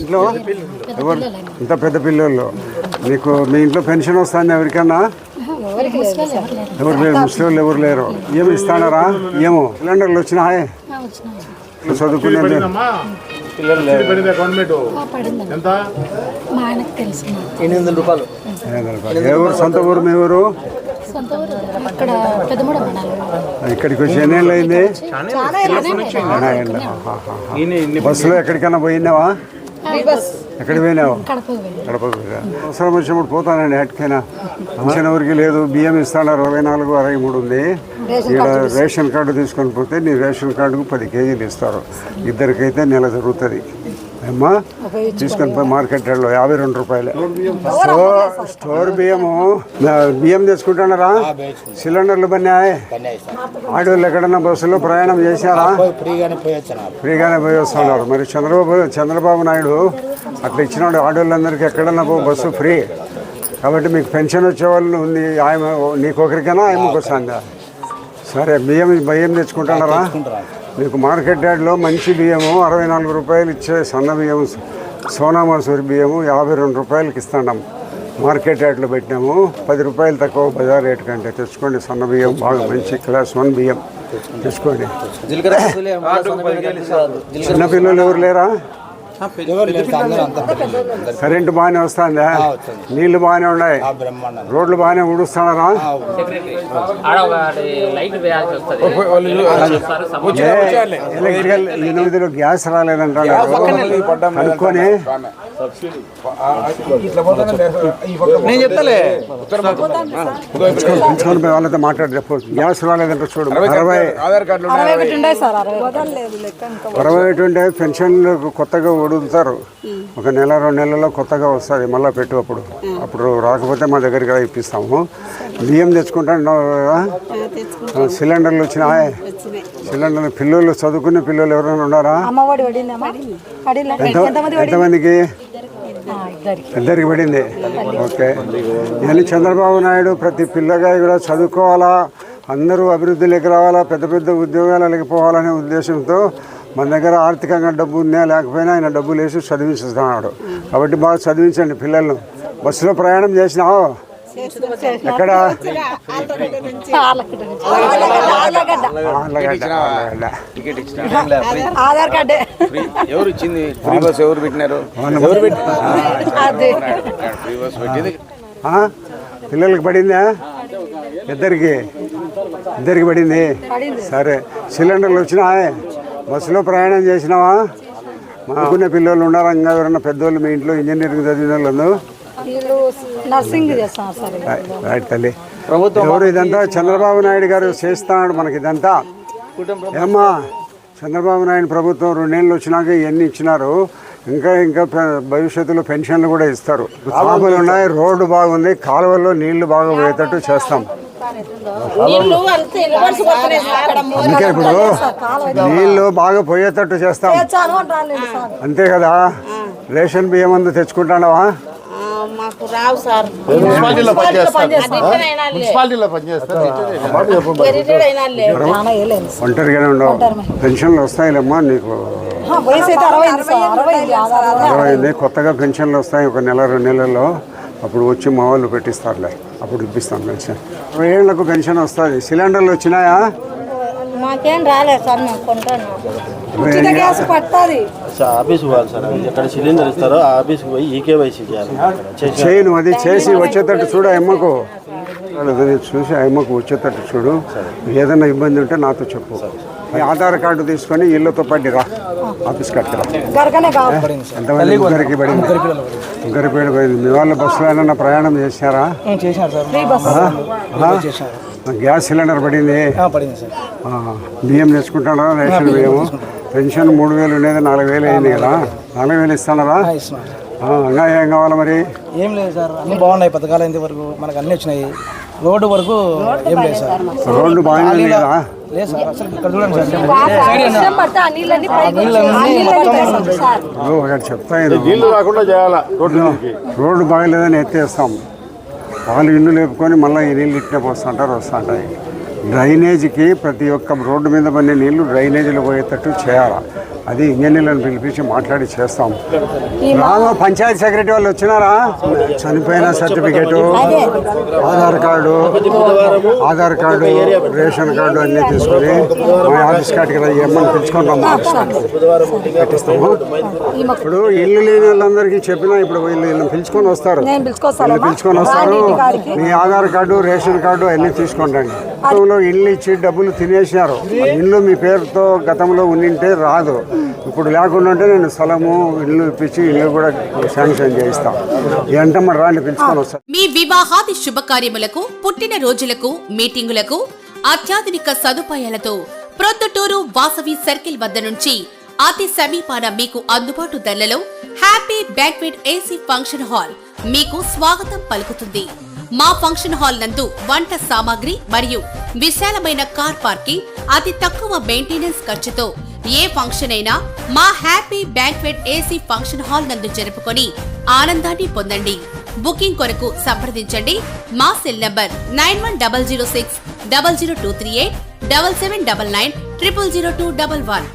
ఇంట్లో ఎవరు ఇంత పెద్ద పిల్లలు మీకు మీ ఇంట్లో పెన్షన్ వస్తుంది ఎవరికన్నా? ఎవరు లేరు, ముస్లింలు ఎవరు లేరు. ఏమి ఇస్తాడారా? ఏమో సిలిండర్లు వచ్చినాయి చదువుకునే ఎవరు సొంత ఊరు మీ ఊరు? ఇక్కడికి వచ్చి ఎన్నేళ్ళు అయింది? బస్సులో ఎక్కడికైనా పోయినావా? ఎక్కడికి పోయినావు? కడపకు. అవసరం వచ్చినప్పుడు పోతానండి ఎక్కడికైనా. పెన్షన్ ఎవరికి లేదు. బియ్యం ఇస్తాను 64, 63 ఉంది. ఇక్కడ రేషన్ కార్డు తీసుకొని పోతే నీ రేషన్ కార్డుకు 10 కేజీలు ఇస్తారు. ఇద్దరికైతే నెల జరుగుతుంది. అమ్మా తీసుకొని పోయి మార్కెట్ యార్డ్లో 52 రూపాయలు. స్టోర్ బియ్యం తెచ్చుకుంటున్నారా? సిలిండర్లు పన్నాయి. ఆడవాళ్ళు ఎక్కడన్నా బస్సులో ప్రయాణం చేశారా? ఫ్రీగానే పోయి వస్తున్నారు. మరి చంద్రబాబు నాయుడు అట్లా ఇచ్చినాడు ఆడవాళ్ళందరికీ. ఎక్కడన్నా బస్సు ఫ్రీ కాబట్టి మీకు పెన్షన్ వచ్చేవాళ్ళు ఉంది. ఆయన నీకు ఒకరికైనా ఆయనకు వస్తుందా? సరే బియ్యం తెచ్చుకుంటున్నారా? మీకు మార్కెట్ యార్డ్లో మంచి బియ్యము 64 రూపాయలు ఇచ్చే సన్న బియ్యం సోనా మసూరి బియ్యము 52 రూపాయలకి ఇస్తున్నాం. మార్కెట్ యార్డ్లో పెట్టినాము. 10 రూపాయలు తక్కువ బజార్ రేటు కంటే. తెచ్చుకోండి సన్న బియ్యం, బాగా మంచి క్లాస్ 1 బియ్యం తెచ్చుకోండి. చిన్నపిల్లలు ఎవరు లేరా? కరెంటు బాగానే వస్తుందా? నీళ్లు బాగానే ఉన్నాయి? రోడ్లు బాగానే ఊడుస్తున్నారా? ఎలక్ట్రికల్ 8 గ్యాస్ రాలేదంటారు అనుకొని వాళ్ళతో మాట్లాడి చెప్పు. గ్యాస్ రాలేదంటే చూడు. 61 ఉంటే పెన్షన్లు కొత్తగా వదులుతారు. ఒక నెల 2 నెలల్లో కొత్తగా వస్తుంది. మళ్ళీ పెట్టు. అప్పుడు రాకపోతే మా దగ్గరికి ఇప్పిస్తాము. బియ్యం తెచ్చుకుంటాను. సిలిండర్లు వచ్చినాయి. సిలిండర్లు పిల్లలు చదువుకునే పిల్లలు ఎవరైనా ఉన్నారా? ఎంతమందికి? ఇద్దరికి పడింది. ఓకే. నేను చంద్రబాబు నాయుడు ప్రతి పిల్లగాయి కూడా చదువుకోవాలా, అందరూ అభివృద్ధిలోకి రావాలా, పెద్ద పెద్ద ఉద్యోగాలకి పోవాలనే ఉద్దేశంతో మన దగ్గర ఆర్థికంగా డబ్బు ఉన్నా లేకపోయినా ఆయన డబ్బులు వేసి చదివిస్తున్నాడు. కాబట్టి బాగా చదివించండి పిల్లలను. బస్సులో ప్రయాణం చేసినావు? ఎక్కడ? ఎవరు ఇచ్చింది? ఎవరు పెట్టినారు? పిల్లలకి పడిందా? ఇద్దరికి పడింది. సరే. సిలిండర్లు వచ్చినాయి. బస్సులో ప్రయాణం చేసినావా? మాకునే పిల్లలు ఉన్నారా? ఇంకా ఎవరన్నా పెద్దోళ్ళు మీ ఇంట్లో ఇంజనీరింగ్ చదివిన వాళ్ళు? రైట్ తల్లి. ఎవరు ఇదంతా? చంద్రబాబు నాయుడు గారు చేస్తున్నాడు మనకి ఇదంతా. ఏమ్మా చంద్రబాబు నాయుడు ప్రభుత్వం 2 నెలలు వచ్చినాక ఇవన్నీ ఇచ్చినారు. ఇంకా భవిష్యత్తులో పెన్షన్లు కూడా ఇస్తారు. కాలువలు ఉన్నాయి, రోడ్డు బాగుంది, కాలువల్లో నీళ్లు బాగా పోయేటట్టు చేస్తాం. అందుకే ఇప్పుడు నీళ్లు బాగా పోయేటట్టు చేస్తాం. అంతే కదా? రేషన్ బియ్యం అందు తెచ్చుకుంటావా? ఒంటరిగానే ఉండవు. పెన్షన్లు వస్తాయిలేమ్మా నీకు. 60 కొత్తగా పెన్షన్లు వస్తాయి. ఒక నెల 2 నెలల్లో. అప్పుడు వచ్చి మా వాళ్ళు పెట్టిస్తారులే. అప్పుడు ఇప్పిస్తాం పెన్షన్. 20 ఏళ్లకు పెన్షన్ వస్తుంది. సిలిండర్లు వచ్చినాయా? మాకేం రాలేదు సార్. మేము కొంటాను. ఆఫీస్ పోవాలి సార్. ఎక్కడ సిలిండర్ ఇస్తారో ఆ ఆఫీస్కి పోయి ఈకేవైసీ చేయను. అది చేసి వచ్చేటట్టు చూడు. అమ్మకు చూసి అమ్మకు వచ్చేటట్టు చూడు. ఏదైనా ఇబ్బంది ఉంటే నాతో చెప్పు. ఆధార్ కార్డు తీసుకొని ఇళ్ళతో పాటు రా. ఆఫీస్ కట్టురా. ఎంతమంది? ముగ్గురికి పడింది. ముగ్గురికి పడింది. మీ వాళ్ళ బస్సులో ఏమైనా ప్రయాణం చేశారా? గ్యాస్ సిలిండర్ పడింది. బియ్యం తెచ్చుకుంటారా? రేషన్ బియ్యము. పెన్షన్ 3000 ఉండేది 4000 అయింది కదా? 4000 ఇస్తున్నారా? ఇంకా ఏం కావాలి మరి? ఏం లేదు సార్. అన్ని బాగున్నాయి. పథకాలు ఇంత వరకు మనకు అన్ని వచ్చినాయి. రోడ్డు వరకు ఏం లేదు సార్. రోడ్డు బాగానే కదా? లేదు సార్. అసలు ఇక్కడ చూడండి సార్. ఒకటి చెప్తాను. నీళ్లు రాకుండా చేయాలా? రోడ్డు బాగలేదని ఎత్తేస్తాం. వాళ్ళు ఇల్లు లేపుకొని మళ్ళీ ఈ నీళ్ళు ఇట్టే వస్తుంటారు. వస్తుంటాయి. డ్రైనేజీకి ప్రతి ఒక్క రోడ్డు మీద పడిన నీళ్లు డ్రైనేజీలో పోయేటట్టు చేయాలి. అది ఇంజనీర్లను పిలిపించి మాట్లాడి చేస్తాం. రామా పంచాయతీ సెక్రటరీ వాళ్ళు వచ్చినారా? చనిపోయిన certificate, Aadhaar card, ration card అన్నీ తీసుకొని మా ఆఫీస్ కాటికి ఇమ్మని పిలుచుకుంటాం. పెట్టిస్తాము. ఇప్పుడు ఇల్లు లేని వాళ్ళందరికీ చెప్పినా ఇప్పుడు వీళ్ళు పిలుచుకొని వస్తారు. మీ ఆధార్ కార్డు, రేషన్ కార్డు అన్నీ తీసుకుంటండి. గతంలో ఇల్లు ఇచ్చి డబ్బులు తినేసినారు. ఇల్లు మీ పేరుతో గతంలో ఉండింటే రాదు. ఇప్పుడు లేకుండా ఉంటే నేను స్థలము ఇల్లు ఇప్పించి ఇల్లు కూడా శాంక్షన్ చేయిస్తాను. ఏంటమ్మా రాండి పిలుచుకొని వస్తాను. మీ వివాహాది శుభకార్యములకు, పుట్టిన రోజులకు, మీటింగులకు అత్యాధునిక సదుపాయాలతో ప్రొద్దుటూరు వాసవి సర్కిల్ వద్ద నుంచి అతి సమీపాన మీకు అందుబాటు ధరలలో happy banquet AC function hall మీకు స్వాగతం పలుకుతుంది. మా ఫంక్షన్ హాల్ నందు వంట సామాగ్రి మరియు విశాలమైన కార్ పార్కింగ్, అతి తక్కువ మెయింటెనెన్స్ ఖర్చుతో ఏ ఫంక్షన్ అయినా మా happy banquet AC function hall నందు జరుపుకొని ఆనందాన్ని పొందండి. బుకింగ్ కొరకు సంప్రదించండి. మా సెల్ నంబర్ 9100600238 7799 000211.